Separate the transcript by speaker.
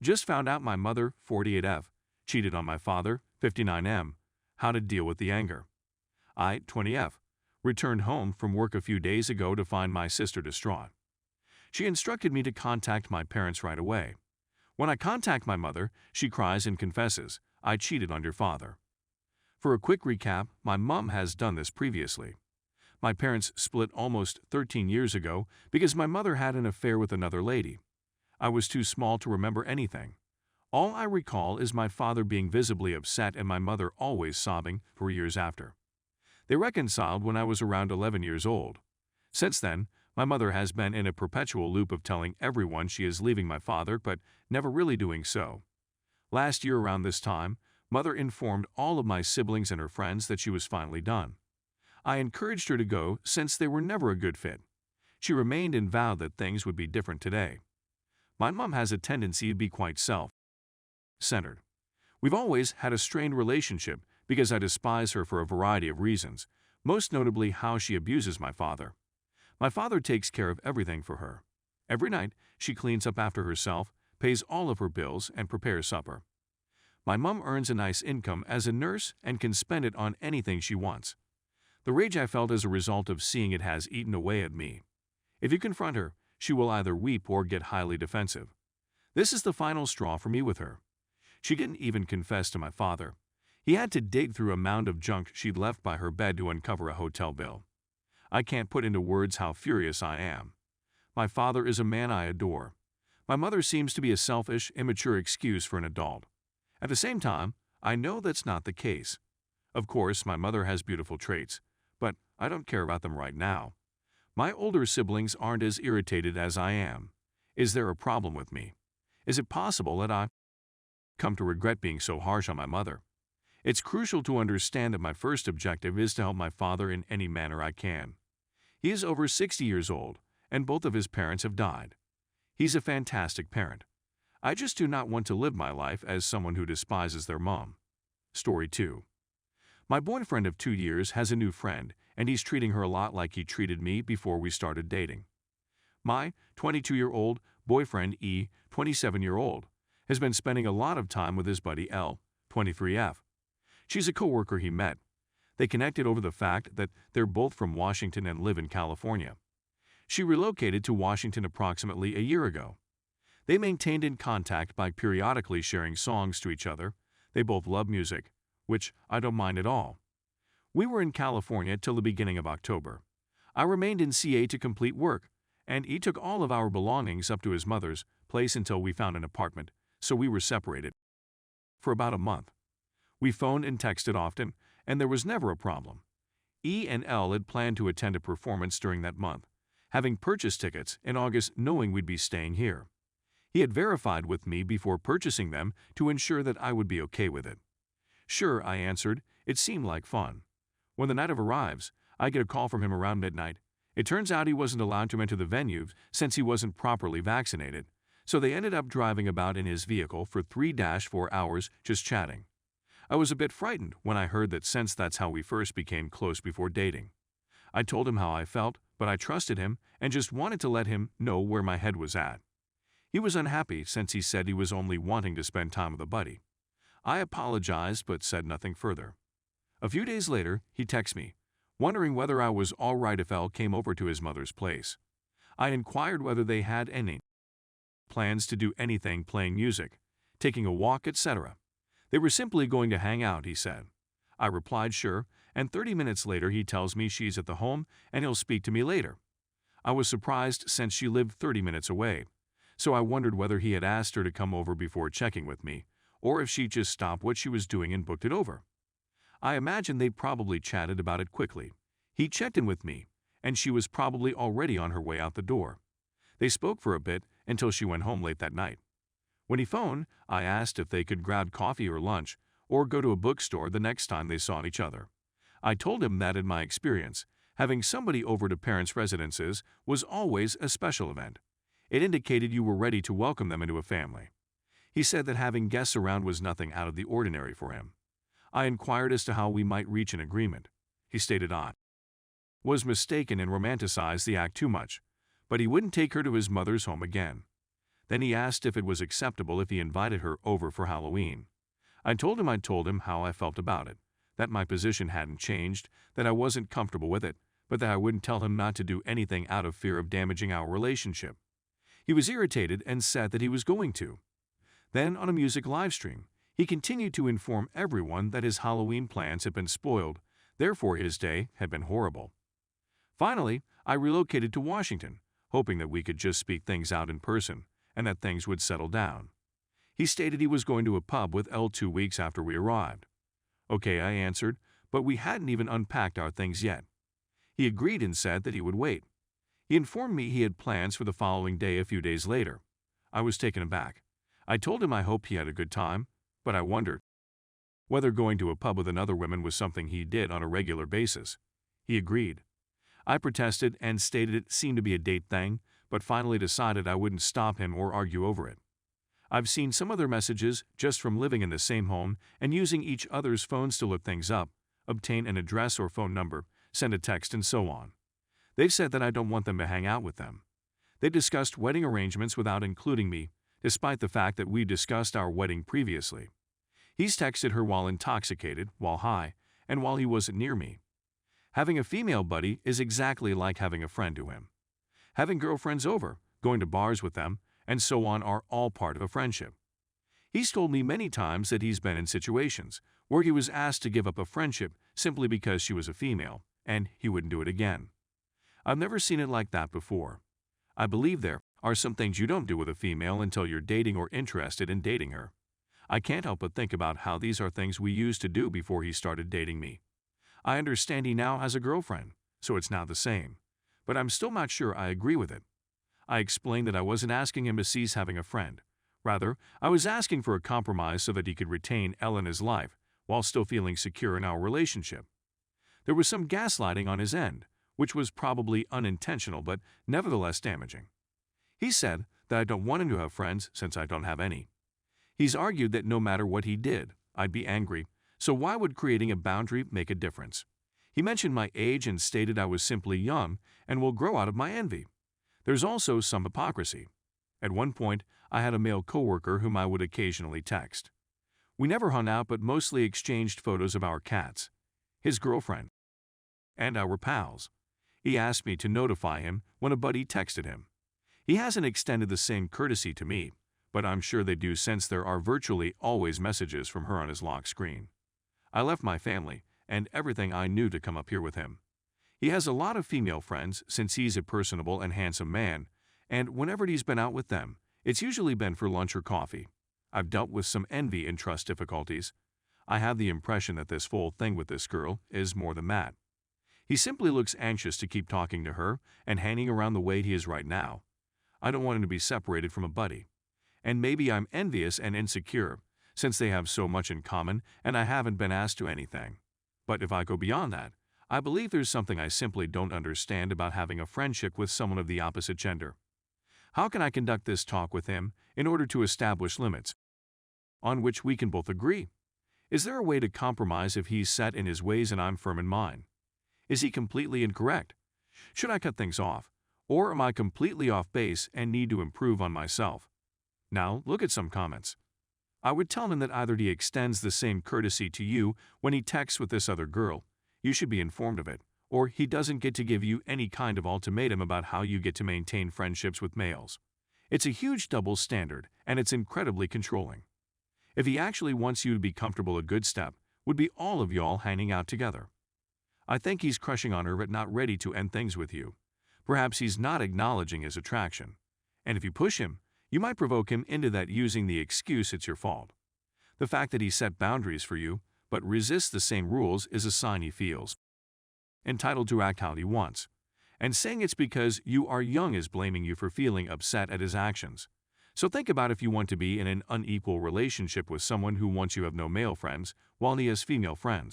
Speaker 1: Just found out my mother, 48F, cheated on my father, 59M. How to deal with the anger. I, 20F, returned home from work a few days ago to find my sister distraught. She instructed me to contact my parents right away. When I contact my mother, she cries and confesses, "I cheated on your father." For a quick recap, my mom has done this previously. My parents split almost 13 years ago because my mother had an affair with another lady. I was too small to remember anything. All I recall is my father being visibly upset and my mother always sobbing for years after. They reconciled when I was around 11 years old. Since then, my mother has been in a perpetual loop of telling everyone she is leaving my father but never really doing so. Last year around this time, Mother informed all of my siblings and her friends that she was finally done. I encouraged her to go since they were never a good fit. She remained and vowed that things would be different today. My mom has a tendency to be quite self-centered. We've always had a strained relationship because I despise her for a variety of reasons, most notably how she abuses my father. My father takes care of everything for her. Every night, she cleans up after herself, pays all of her bills, and prepares supper. My mom earns a nice income as a nurse and can spend it on anything she wants. The rage I felt as a result of seeing it has eaten away at me. If you confront her, she will either weep or get highly defensive. This is the final straw for me with her. She didn't even confess to my father. He had to dig through a mound of junk she'd left by her bed to uncover a hotel bill. I can't put into words how furious I am. My father is a man I adore. My mother seems to be a selfish, immature excuse for an adult. At the same time, I know that's not the case. Of course, my mother has beautiful traits, but I don't care about them right now. My older siblings aren't as irritated as I am. Is there a problem with me? Is it possible that I come to regret being so harsh on my mother? It's crucial to understand that my first objective is to help my father in any manner I can. He is over 60 years old, and both of his parents have died. He's a fantastic parent. I just do not want to live my life as someone who despises their mom. Story 2. My boyfriend of 2 years has a new friend, and he's treating her a lot like he treated me before we started dating. My 22-year-old boyfriend E, 27-year-old, has been spending a lot of time with his buddy L, 23F. She's a coworker he met. They connected over the fact that they're both from Washington and live in California. She relocated to Washington approximately a year ago. They maintained in contact by periodically sharing songs to each other. They both love music, which I don't mind at all. We were in California till the beginning of October. I remained in CA to complete work, and he took all of our belongings up to his mother's place until we found an apartment, so we were separated for about a month. We phoned and texted often, and there was never a problem. E and L had planned to attend a performance during that month, having purchased tickets in August knowing we'd be staying here. He had verified with me before purchasing them to ensure that I would be okay with it. Sure, I answered. It seemed like fun. When the night arrives, I get a call from him around midnight. It turns out he wasn't allowed to enter the venue since he wasn't properly vaccinated, so they ended up driving about in his vehicle for 3-4 hours just chatting. I was a bit frightened when I heard that since that's how we first became close before dating. I told him how I felt, but I trusted him and just wanted to let him know where my head was at. He was unhappy since he said he was only wanting to spend time with a buddy. I apologized but said nothing further. A few days later, he texted me, wondering whether I was all right if L came over to his mother's place. I inquired whether they had any plans to do anything, playing music, taking a walk, etc. They were simply going to hang out, he said. I replied sure, and 30 minutes later he tells me she's at the home and he'll speak to me later. I was surprised since she lived 30 minutes away, so I wondered whether he had asked her to come over before checking with me, or if she just stopped what she was doing and booked it over. I imagine they probably chatted about it quickly. He checked in with me, and she was probably already on her way out the door. They spoke for a bit until she went home late that night. When he phoned, I asked if they could grab coffee or lunch, or go to a bookstore the next time they saw each other. I told him that in my experience, having somebody over to parents' residences was always a special event. It indicated you were ready to welcome them into a family. He said that having guests around was nothing out of the ordinary for him. I inquired as to how we might reach an agreement. He stated I was mistaken and romanticized the act too much, but he wouldn't take her to his mother's home again. Then he asked if it was acceptable if he invited her over for Halloween. I told him how I felt about it, that my position hadn't changed, that I wasn't comfortable with it, but that I wouldn't tell him not to do anything out of fear of damaging our relationship. He was irritated and said that he was going to. Then, on a music livestream, he continued to inform everyone that his Halloween plans had been spoiled, therefore his day had been horrible. Finally, I relocated to Washington, hoping that we could just speak things out in person and that things would settle down. He stated he was going to a pub with Elle 2 weeks after we arrived. Okay, I answered, but we hadn't even unpacked our things yet. He agreed and said that he would wait. He informed me he had plans for the following day a few days later. I was taken aback. I told him I hoped he had a good time, but I wondered whether going to a pub with another woman was something he did on a regular basis. He agreed. I protested and stated it seemed to be a date thing, but finally decided I wouldn't stop him or argue over it. I've seen some other messages just from living in the same home and using each other's phones to look things up, obtain an address or phone number, send a text, and so on. They've said that I don't want them to hang out with them. They discussed wedding arrangements without including me, despite the fact that we discussed our wedding previously. He's texted her while intoxicated, while high, and while he wasn't near me. Having a female buddy is exactly like having a friend to him. Having girlfriends over, going to bars with them, and so on are all part of a friendship. He's told me many times that he's been in situations where he was asked to give up a friendship simply because she was a female, and he wouldn't do it again. I've never seen it like that before. I believe there are some things you don't do with a female until you're dating or interested in dating her. I can't help but think about how these are things we used to do before he started dating me. I understand he now has a girlfriend, so it's now the same, but I'm still not sure I agree with it. I explained that I wasn't asking him to cease having a friend. Rather, I was asking for a compromise so that he could retain Elle in his life while still feeling secure in our relationship. There was some gaslighting on his end, which was probably unintentional but nevertheless damaging. He said that I don't want him to have friends since I don't have any. He's argued that no matter what he did, I'd be angry, so why would creating a boundary make a difference? He mentioned my age and stated I was simply young and will grow out of my envy. There's also some hypocrisy. At one point, I had a male coworker whom I would occasionally text. We never hung out but mostly exchanged photos of our cats, his girlfriend, and our pals. He asked me to notify him when a buddy texted him. He hasn't extended the same courtesy to me, but I'm sure they do since there are virtually always messages from her on his lock screen. I left my family and everything I knew to come up here with him. He has a lot of female friends since he's a personable and handsome man, and whenever he's been out with them, it's usually been for lunch or coffee. I've dealt with some envy and trust difficulties. I have the impression that this whole thing with this girl is more than that. He simply looks anxious to keep talking to her and hanging around the way he is right now. I don't want him to be separated from a buddy. And maybe I'm envious and insecure, since they have so much in common and I haven't been asked to anything. But if I go beyond that, I believe there's something I simply don't understand about having a friendship with someone of the opposite gender. How can I conduct this talk with him in order to establish limits on which we can both agree? Is there a way to compromise if he's set in his ways and I'm firm in mine? Is he completely incorrect? Should I cut things off? Or am I completely off base and need to improve on myself? Now, look at some comments. I would tell him that either he extends the same courtesy to you when he texts with this other girl, you should be informed of it, or he doesn't get to give you any kind of ultimatum about how you get to maintain friendships with males. It's a huge double standard, and it's incredibly controlling. If he actually wants you to be comfortable, a good step would be all of y'all hanging out together. I think he's crushing on her but not ready to end things with you. Perhaps he's not acknowledging his attraction. And if you push him, you might provoke him into that using the excuse it's your fault. The fact that he set boundaries for you, but resists the same rules is a sign he feels entitled to act how he wants. And saying it's because you are young is blaming you for feeling upset at his actions. So think about if you want to be in an unequal relationship with someone who wants you to have no male friends while he has female friends.